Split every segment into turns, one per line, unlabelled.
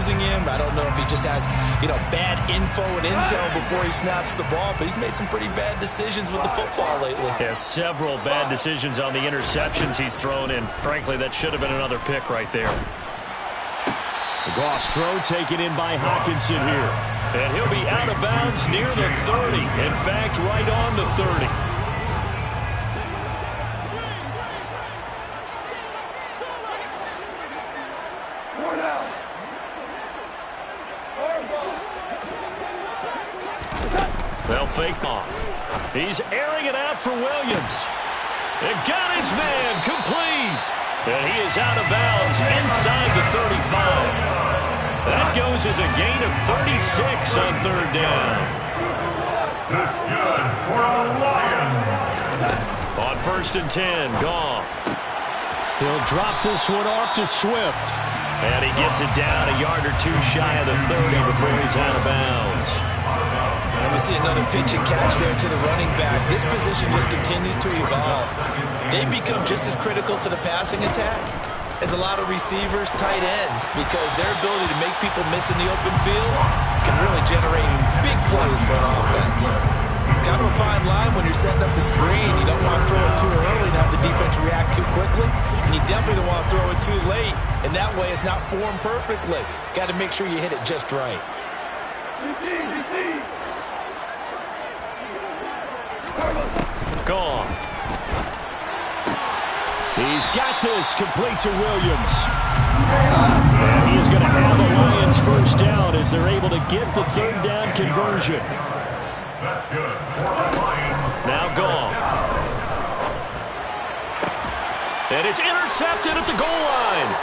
using him. I don't know if he just has, bad info and intel before he snaps the ball, but he's made some pretty bad decisions with the football lately.
Yeah, several bad decisions on the interceptions he's thrown, and frankly, that should have been another pick right there. Goff's throw taken in by Hockenson here. And he'll be out of bounds near the 30. In fact, right on the 30. They'll fake off. He's airing it out for Williams. It got his man complete. And he is out of bounds inside the 35. That goes as a gain of 36 on third down.
That's good for the Lions.
On 1st and 10, Goff. He'll drop this one off to Swift. And he gets it down a yard or two shy of the 30 before he's out of bounds.
And we see another pitch and catch there to the running back. This position just continues to evolve. They become just as critical to the passing attack as a lot of receivers, tight ends, because their ability to make people miss in the open field can really generate big plays for an offense. Kind of a fine line when you're setting up the screen. You don't want to throw it too early and have the defense react too quickly, and you definitely don't want to throw it too late, and that way it's not formed perfectly. Got to make sure you hit it just right.
Gone. He's got this complete to Williams. And he is going to have the Lions first down as they're able to get the third down conversion.
That's good for the Lions.
Now gone. And it's intercepted at the goal line.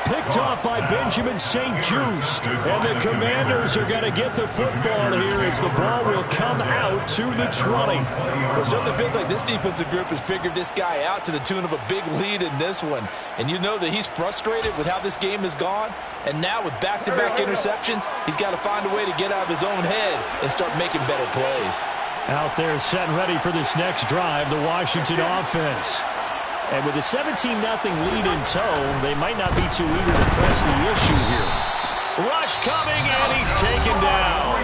Picked off by Benjamin St-Juste. And the Commanders are going to get the football here as the ball will come out to the 20.
Well, something feels like this defensive group has figured this guy out to the tune of a big lead in this one. And you know that he's frustrated with how this game has gone. And now with back-to-back interceptions, he's got to find a way to get out of his own head and start making better plays.
Out there set and ready for this next drive, the Washington offense. And with a 17-0 lead in tow, they might not be too eager to press the issue here. Rush coming, and he's taken down.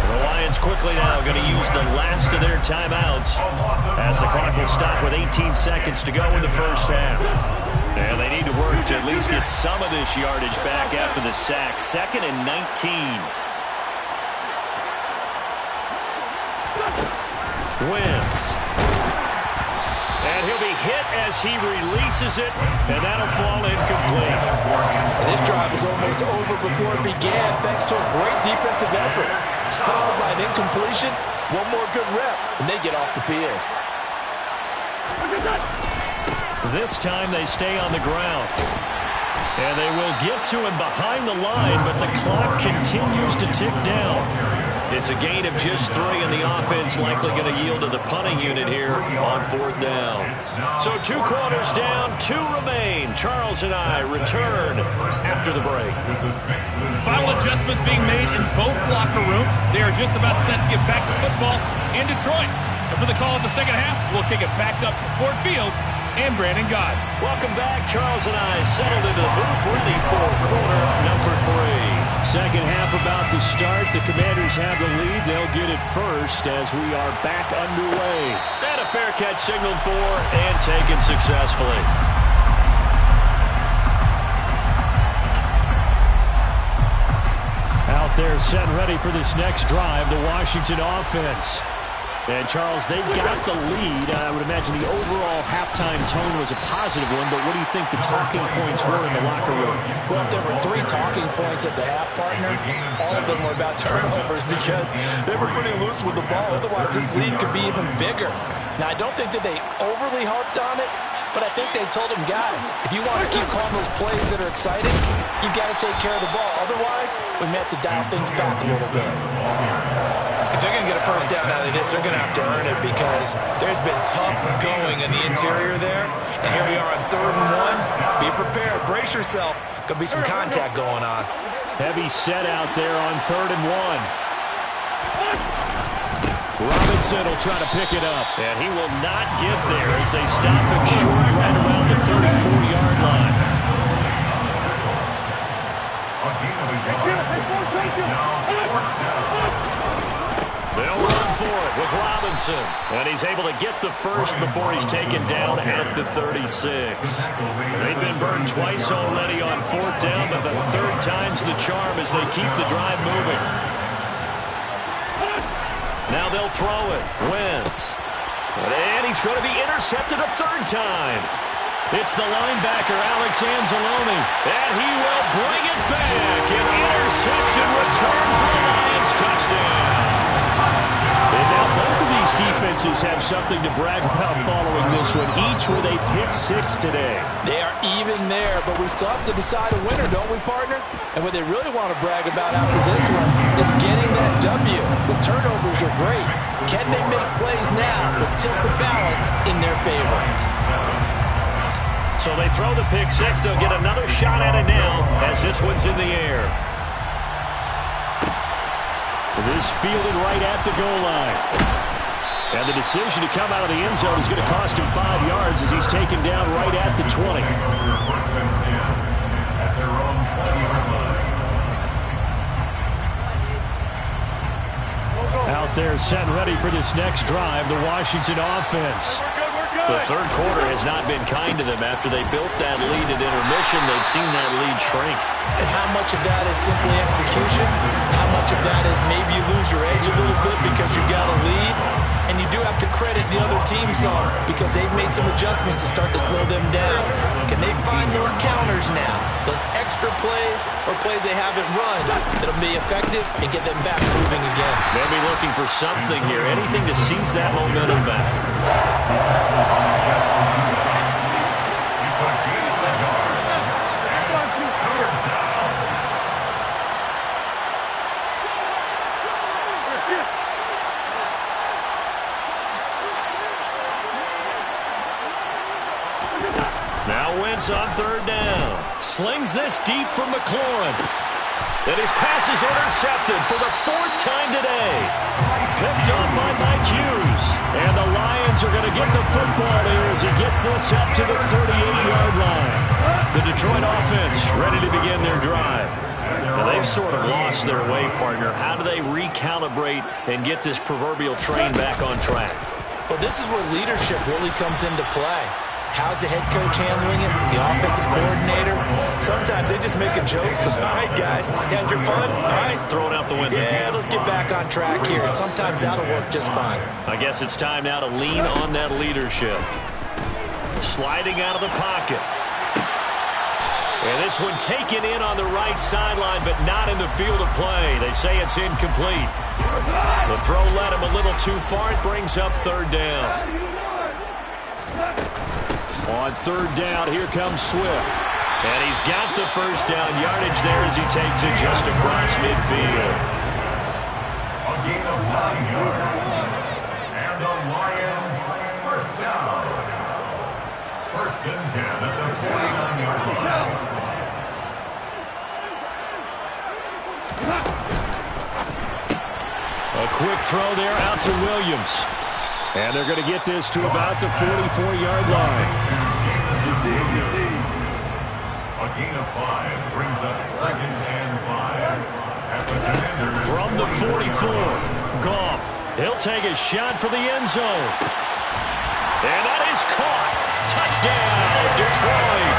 The Lions quickly now going to use the last of their timeouts as the clock will stop with 18 seconds to go in the first half. And they need to work to at least get some of this yardage back after the sack. 2nd and 19. Wentz. And he'll be hit as he releases it, and that'll fall incomplete.
And this drive is almost over before it began, thanks to a great defensive effort. Stalled by an incompletion, one more good rep, and they get off the field.
This time they stay on the ground. And they will get to him behind the line, but the clock continues to tick down. It's a gain of just 3, and the offense likely going to yield to the punting unit here on 4th down. So 2 quarters down, 2 remain. Charles and I return after the break.
Final adjustments being made in both locker rooms. They are just about set to get back to football in Detroit. And for the call of the second half, we'll kick it back up to Ford Field and Brandon Gaudin.
Welcome back. Charles and I settled into the booth. We're the fourth quarter, number 3. Second half about to start. The Commanders have the lead. They'll get it first as we are back underway. And a fair catch signaled for and taken successfully. Out there set and ready for this next drive, the Washington offense. And, Charles, they've got the lead. I would imagine the overall halftime tone was a positive one, but what do you think the talking points were in the locker room?
Well, there were 3 talking points at the half, partner. All of them were about turnovers because they were pretty loose with the ball. Otherwise, this lead could be even bigger. Now, I don't think that they overly harped on it, but I think they told them, guys, if you want to keep calling those plays that are exciting, you've got to take care of the ball. Otherwise, we may have to dial things back a little bit. If they're going to get a first down out of this, they're going to have to earn it because there's been tough going in the interior there. And here we are on 3rd and 1. Be prepared. Brace yourself. Could be some contact going on.
Heavy set out there on 3rd and 1. Robinson will try to pick it up. And he will not get there as they stop him short right around the 34-yard line. They'll run for it with Robinson. And he's able to get the first before he's taken down at the 36. They've been burned twice already on 4th down, but the third time's the charm as they keep the drive moving. Now they'll throw it. Wentz. And he's going to be intercepted a third time. It's the linebacker, Alex Anzalone. And he will bring it back. An interception return for the Lions. Touchdown. And now both of these defenses have something to brag about following this one, each with a pick 6 today.
They are even there, but we still have to decide a winner, don't we, partner? And what they really want to brag about after this one is getting that W. The turnovers are great. Can they make plays now to tilt the balance in their favor?
So they throw the pick 6. They'll get another shot at it now as this one's in the air. This fielded right at the goal line. And the decision to come out of the end zone is going to cost him 5 yards as he's taken down right at the 20. Out there set and ready for this next drive, the Washington offense. The third quarter has not been kind to them. After they built that lead at intermission, they've seen that lead shrink.
And how much of that is simply execution? How much of that is maybe you lose your edge a little bit because you got a lead? And you do have to credit the other team some because they've made some adjustments to start to slow them down. Can they find those counters now? Those extra plays or plays they haven't run that'll be effective and get them back moving again.
They'll be looking for something here, anything to seize that momentum back. Now Wentz on 3rd down. Slings this deep from McLaurin. And his pass is intercepted for the 4th time today. Picked up by Mike Hughes. And the Lions are going to get the football here as he gets this up to the 38-yard line. The Detroit offense ready to begin their drive. Now they've sort of lost their way, partner. How do they recalibrate and get this proverbial train back on track?
Well, this is where leadership really comes into play. How's the head coach handling it? The offensive coordinator? Sometimes they just make a joke. All right, guys, you had your fun? All right.
Throw it out the window.
Yeah, let's get back on track here. And sometimes that'll work just fine.
I guess it's time now to lean on that leadership. Sliding out of the pocket. And this one taken in on the right sideline, but not in the field of play. They say it's incomplete. The throw led him a little too far. It brings up 3rd down. On 3rd down, here comes Swift. And he's got the first down yardage there as he takes it just across midfield.
A gain of 9 yards. And the Lions first down. 1st and 10 at the 49-yard line.
A quick throw there out to Williams. And they're going to get this to about the 44-yard line.
A gain of 5 brings up 2nd and 5.
From the 44, Goff. He'll take a shot for the end zone. And that is caught. Touchdown, Detroit.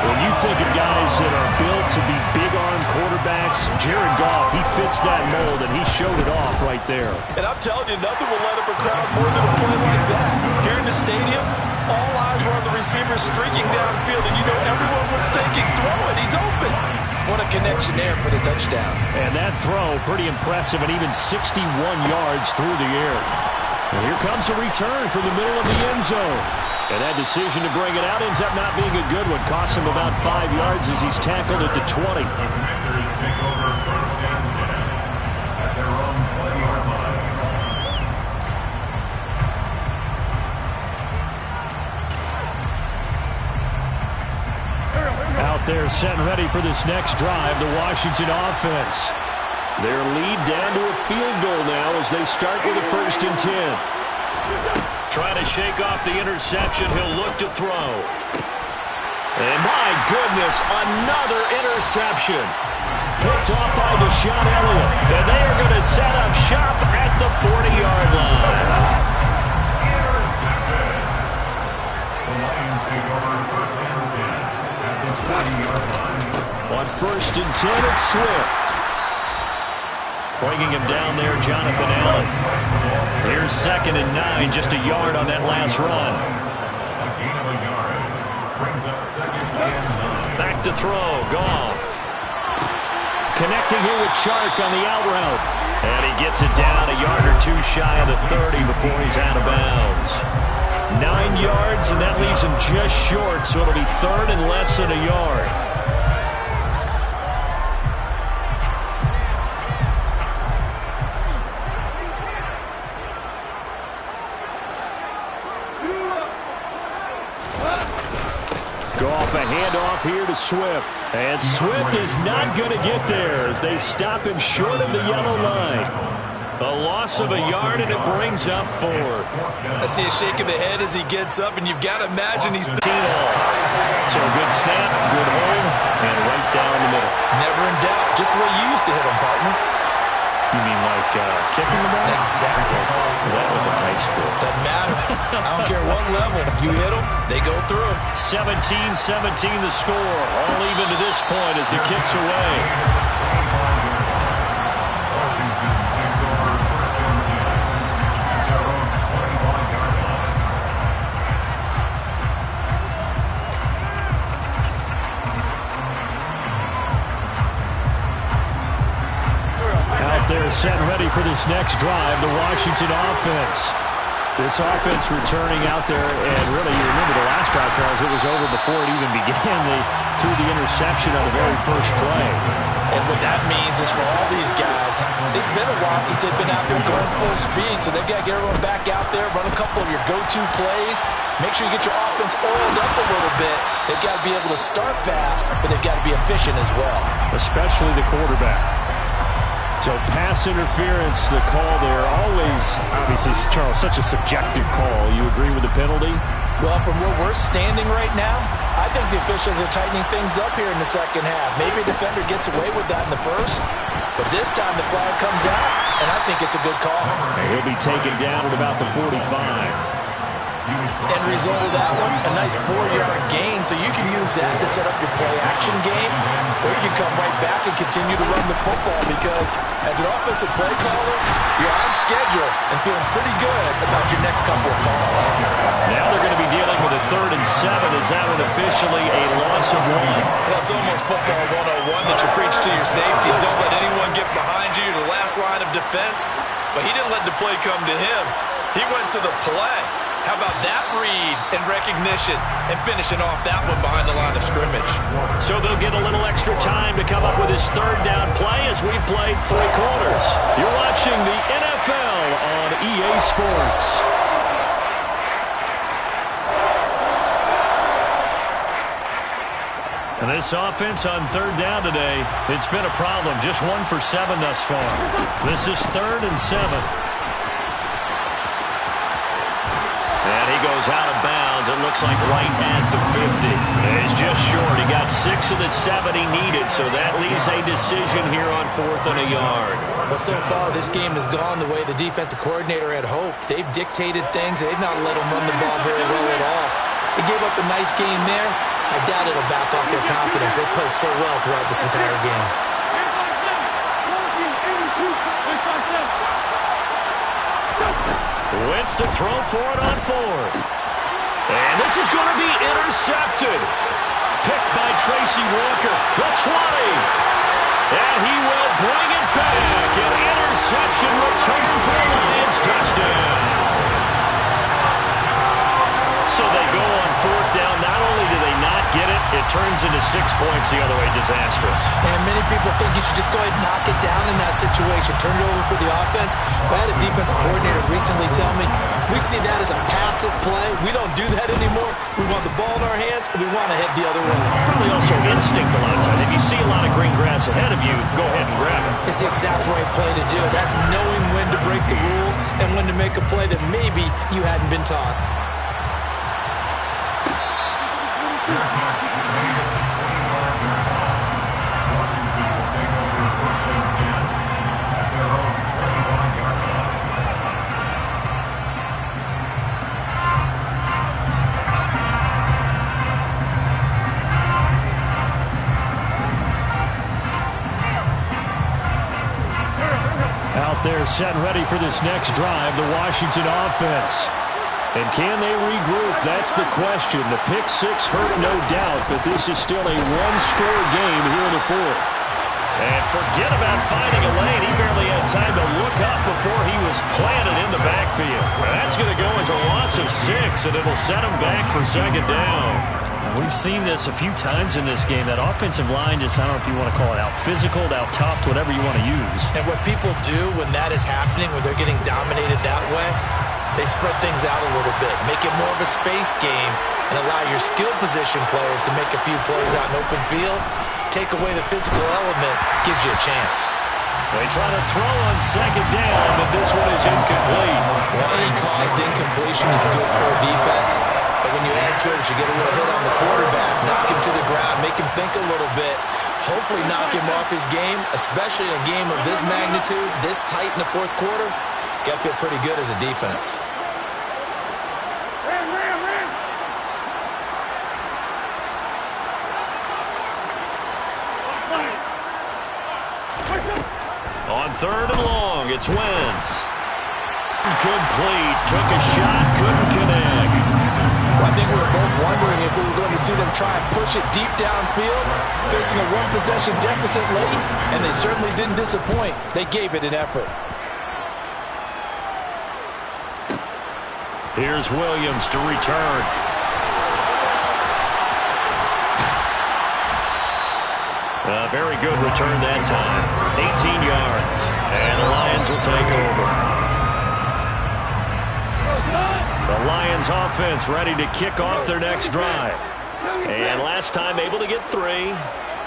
When you think of guys that are built to be big-arm quarterbacks, Jared Goff, he fits that mold, and he showed it off right there.
And I'm telling you, nothing will light up a crowd more than a play like that. Here in the stadium, all eyes were on the receiver streaking downfield, and you know everyone was thinking, throw it, he's open. What a connection there for the touchdown.
And that throw, pretty impressive, and even 61 yards through the air. And here comes a return from the middle of the end zone. And that decision to bring it out ends up not being a good one. Costs him about 5 yards as he's tackled at the 20.
The Commanders take over 1st and 10 at their own 20-yard line.
Out there set and ready for this next drive, the Washington offense. Their lead down to a field goal now as they start with a 1st and 10. Trying to shake off the interception. He'll look to throw. And my goodness, another interception. reception. Picked off by Deshaun Elliott. And they are going to set up shop at the 40-yard line.
The Lions take over first and 10 at the 20-yard line.
On first and 10, it's Swift. Bringing him down there, Jonathan Allen. Here's second and 9, just a yard on that last run.
A gain of a yard. Brings up second and 9.
Back to throw, Goff. Connecting here with Chark on the out route. And he gets it down a yard or two shy of the 30 before he's out of bounds. 9 yards, and that leaves him just short, so it'll be third and less than a yard. Goff, a handoff here to Swift. And Swift is not going to get there as they stop him short of the yellow line. A loss of a yard, and it brings up fourth.
I see a shake of the head as he gets up, and you've got to imagine he's...
So a good snap, good hold, and right down the middle.
Never in doubt. Just the way you used to hit him, partner.
You mean like kicking the ball?
Exactly.
That was a tight score.
Doesn't matter. I don't care what level. You hit them, they go through.
17-17 the score. All even to this point as it kicks away.
Washington takes over first and 10 at their own 21-yard line.
Out there set ready for this next drive, the Washington offense. This offense returning out there, and really, you remember the last drive, Charles, it was over before it even began. They threw the interception on the very first play.
And what that means is for all these guys, it's been a while since they've been out there going full speed, so they've got to get everyone back out there, run a couple of your go-to plays, make sure you get your offense oiled up a little bit. They've got to be able to start fast, but they've got to be efficient as well.
Especially the quarterback. So pass interference, the call there, always, obviously, Charles, such a subjective call. You agree with the penalty?
Well, from where we're standing right now, I think the officials are tightening things up here in the second half. Maybe a defender gets away with that in the first, but this time the flag comes out, and I think it's a good call.
And he'll be taken down at about the 45.
End result of that one, a nice 4-yard gain, so you can use that to set up your play-action game, or you can come right back and continue to run the football because as an offensive play caller, you're on schedule and feeling pretty good about your next couple of calls.
Now they're going to be dealing with a 3rd and 7. Is that one officially a loss of 1?
Well, it's almost football 101 that you preach to your safeties. Don't let anyone get behind you. You're the last line of defense. But he didn't let the play come to him. He went to the play. How about that read and recognition and finishing off that one behind the line of scrimmage?
So they'll get a little extra time to come up with his 3rd down play as we've played 3 quarters. You're watching the NFL on EA Sports. And this offense on 3rd down today, it's been a problem. Just 1 for 7 thus far. This is 3rd and 7. And he goes out of bounds. It looks like right at the 50. And he's just short. He got 6 of the 7 he needed, so that leaves a decision here on 4th and a yard.
Well, so far, this game has gone the way the defensive coordinator had hoped. They've dictated things. They've not let them run the ball very well at all. They gave up a nice game there. I doubt it'll back off their confidence. They played so well throughout this entire game.
Wentz to throw for it on 4th. And this is going to be intercepted. Picked by Tracy Walker. The 20. And he will bring it back. An interception return for the Lions. Touchdown. So they go on 4th down. Not only do they not get it, it turns into 6 points the other way. Disastrous.
And many people think you should just go ahead and knock it down in that situation. Turn it over for the offense. But I had a defensive coordinator recently tell me, we see that as a passive play. We don't do that anymore. We want the ball in our hands, and we want to head the other way.
Probably also instinct a lot of times. If you see a lot of green grass ahead of you, go ahead and grab it.
It's the exact right play to do. That's knowing when to break the rules and when to make a play that maybe you hadn't been taught.
They're set and ready for this next drive, the Washington offense. And can they regroup? That's the question. The pick six hurt, no doubt, but this is still a one-score game here in the fourth. And forget about finding a lane. He barely had time to look up before he was planted in the backfield. That's going to go as a loss of 6, and it'll set him back for second down.
We've seen this a few times in this game. That offensive line just, I don't know if you want to call it out-physical, out-toughed, whatever you want to use.
And what people do when that is happening, when they're getting dominated that way, they spread things out a little bit, make it more of a space game, and allow your skill position players to make a few plays out in open field. Take away the physical element, gives you a chance.
They try to throw on second down, but this one is incomplete.
Well, any caused incompletion is good for a defense. But when you add to it, you get a little hit on the quarterback, knock him to the ground, make him think a little bit, hopefully knock him off his game, especially in a game of this magnitude, this tight in the fourth quarter. Got to feel pretty good as a defense.
On third and long, it's Wentz. Incomplete. Took a shot, couldn't connect.
Well, I think we were both wondering if we were going to see them try and push it deep downfield, facing a one-possession deficit late, and they certainly didn't disappoint. They gave it an effort.
Here's Williams to return. A very good return that time. 18 yards. And the Lions will take over. The Lions offense ready to kick off their next drive. And last time able to get 3.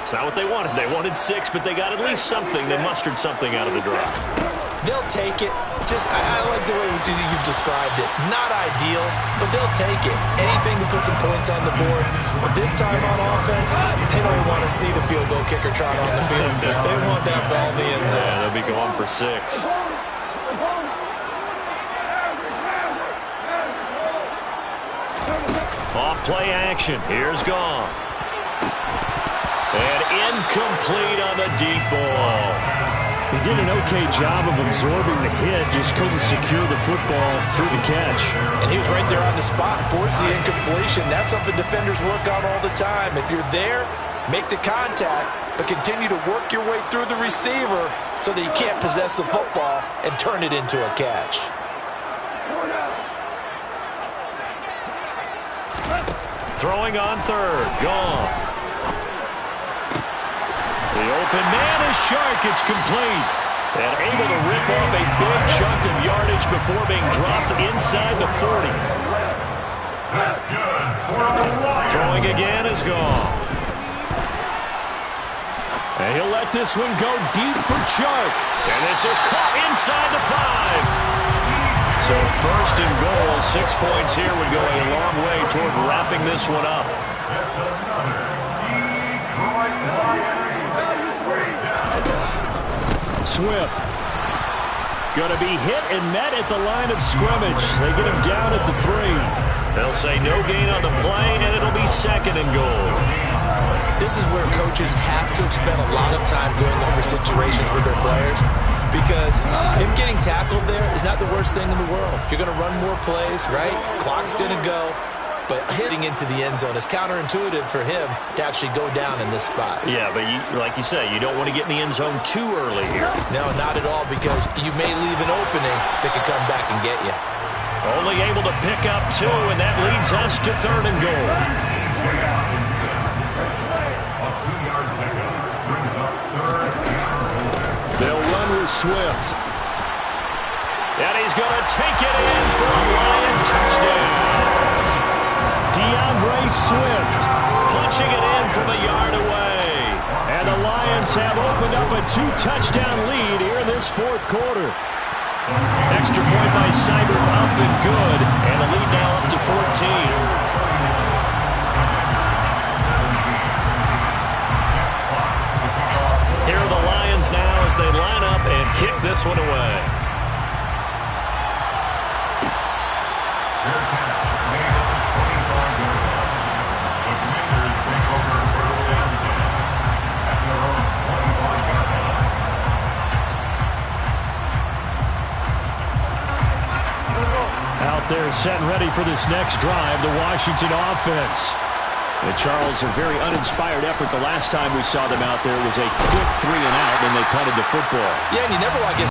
It's not what they wanted. They wanted 6, but they got at least something. They mustered something out of the drive.
They'll take it. I like the way you've described it. Not ideal, but they'll take it. Anything to put some points on the board. But this time on offense, they don't want to see the field goal kicker trot on the field. They want that ball in the end zone.
Yeah, they'll be going for 6. Off play action. Here's Goff. And incomplete on the deep ball.
He did an okay job of absorbing the hit, just couldn't secure the football through the catch.
And he was right there on the spot, forced the incompletion. That's something defenders work on all the time. If you're there, make the contact, but continue to work your way through the receiver so that you can't possess the football and turn it into a catch.
Throwing on third, Goff. The open man is Shark. It's complete. And able to rip off a big chunk of yardage before being dropped inside the 40.
That's good for the Lions.
Throwing again is Goff. And he'll let this one go deep for Chark. And this is caught inside the 5. So first and goal, 6 points here would go a long way toward wrapping this one up.
That's another Detroit Lions.
Swift. Going to be hit and met at the line of scrimmage. They get him down at the 3. They'll say no gain on the play, and it'll be second and goal.
This is where coaches have to have spent a lot of time going over situations with their players, because him getting tackled there is not the worst thing in the world. You're going to run more plays, right? Clock's going to go. But hitting into the end zone is counterintuitive for him to actually go down in this spot.
Yeah, but like you say, you don't want to get in the end zone too early here.
No, not at all, because you may leave an opening that can come back and get you.
Only able to pick up 2, and that leads us to third and goal.
A 2-yard pickup brings up third and goal.
They'll run with Swift. And he's going to take it in for a Lion touchdown. DeAndre Swift punching it in from a yard away. And the Lions have opened up a 2-touchdown lead here in this fourth quarter. Extra point by Seibert up and good. And the lead now up to 14. Here are the Lions now as they line up and kick this one away. They're set and ready for this next drive, the Washington offense.
And Charles, a very uninspired effort. The last time we saw them out there was a quick 3-and-out, and they punted the football.
Yeah, and you never want to get